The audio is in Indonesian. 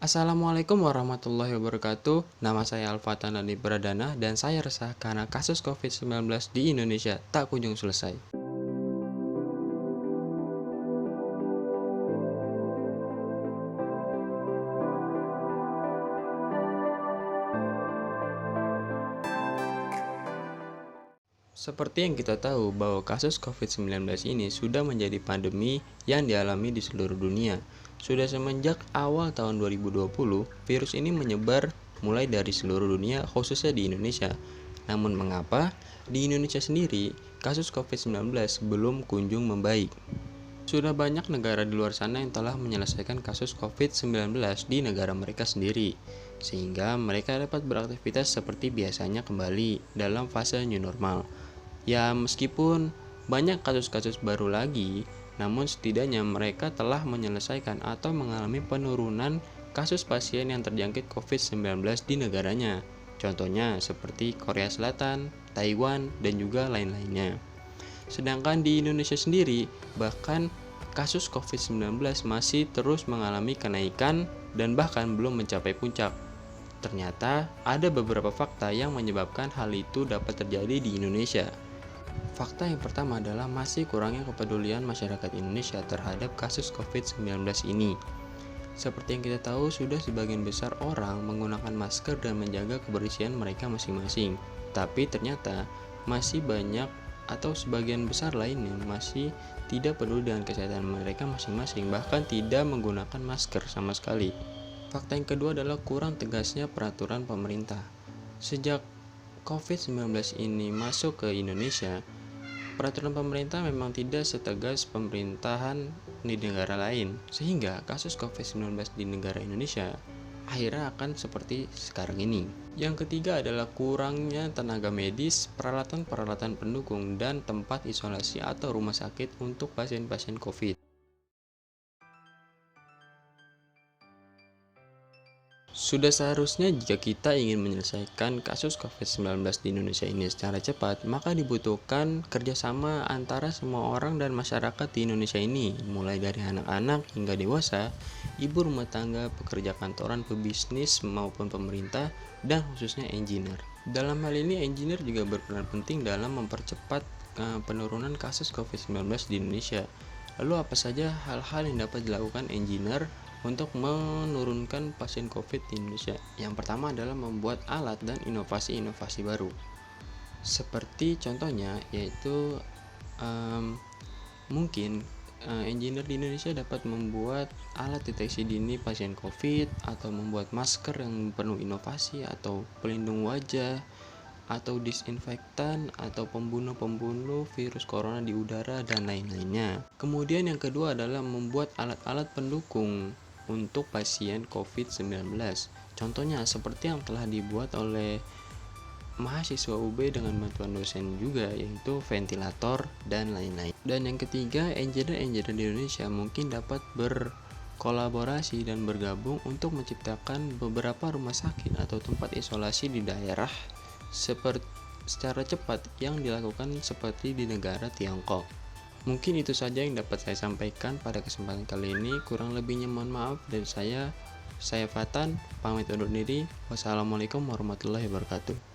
Assalamualaikum warahmatullahi wabarakatuh. Nama saya Alfatan Dani Pradana dan saya resah karena kasus COVID-19 di Indonesia tak kunjung selesai. Seperti yang kita tahu bahwa kasus COVID-19 ini sudah menjadi pandemi yang dialami di seluruh dunia. Sudah semenjak awal tahun 2020, virus ini menyebar mulai dari seluruh dunia khususnya di Indonesia. Namun mengapa di Indonesia sendiri kasus COVID-19 belum kunjung membaik? Sudah banyak negara di luar sana yang telah menyelesaikan kasus COVID-19 di negara mereka sendiri, sehingga mereka dapat beraktivitas seperti biasanya kembali dalam fase new normal. Ya, meskipun banyak kasus-kasus baru lagi, namun setidaknya mereka telah menyelesaikan atau mengalami penurunan kasus pasien yang terjangkit COVID-19 di negaranya. Contohnya seperti Korea Selatan, Taiwan, dan juga lain-lainnya. Sedangkan di Indonesia sendiri, bahkan kasus COVID-19 masih terus mengalami kenaikan dan bahkan belum mencapai puncak. Ternyata ada beberapa fakta yang menyebabkan hal itu dapat terjadi di Indonesia. Fakta yang pertama adalah masih kurangnya kepedulian masyarakat Indonesia terhadap kasus COVID-19 ini. Seperti yang kita tahu, sudah sebagian besar orang menggunakan masker dan menjaga kebersihan mereka masing-masing. Tapi ternyata masih banyak atau sebagian besar lainnya masih tidak peduli dengan kesehatan mereka masing-masing, bahkan tidak menggunakan masker sama sekali. Fakta yang kedua adalah kurang tegasnya peraturan pemerintah. Sejak COVID-19 ini masuk ke Indonesia, peraturan pemerintah memang tidak setegas pemerintahan di negara lain, sehingga kasus COVID-19 di negara Indonesia akhirnya akan seperti sekarang ini. Yang ketiga adalah kurangnya tenaga medis, peralatan-peralatan pendukung, dan tempat isolasi atau rumah sakit untuk pasien-pasien COVID. Sudah seharusnya jika kita ingin menyelesaikan kasus COVID-19 di Indonesia ini secara cepat, maka dibutuhkan kerjasama antara semua orang dan masyarakat di Indonesia ini, mulai dari anak-anak hingga dewasa, ibu rumah tangga, pekerja kantoran, pebisnis, maupun pemerintah, dan khususnya engineer. Dalam hal ini, engineer juga berperan penting dalam mempercepat penurunan kasus COVID-19 di Indonesia. Lalu apa saja hal-hal yang dapat dilakukan engineer untuk menurunkan pasien COVID di Indonesia? Yang pertama adalah membuat alat dan inovasi-inovasi baru. Seperti contohnya yaitu mungkin engineer di Indonesia dapat membuat alat deteksi dini pasien COVID, atau membuat masker yang penuh inovasi, atau pelindung wajah, atau disinfektan, atau pembunuh virus corona di udara, dan lain-lainnya. Kemudian yang kedua adalah membuat alat-alat pendukung untuk pasien COVID-19. Contohnya seperti yang telah dibuat oleh mahasiswa UB dengan bantuan dosen juga, yaitu ventilator dan lain-lain. Dan yang ketiga, engineer di Indonesia mungkin dapat berkolaborasi dan bergabung untuk menciptakan beberapa rumah sakit atau tempat isolasi di daerah secara cepat yang dilakukan seperti di negara Tiongkok. Mungkin itu saja yang dapat saya sampaikan pada kesempatan kali ini. Kurang lebihnya mohon maaf dari saya Fatan, pamit undur diri. Wassalamualaikum warahmatullahi wabarakatuh.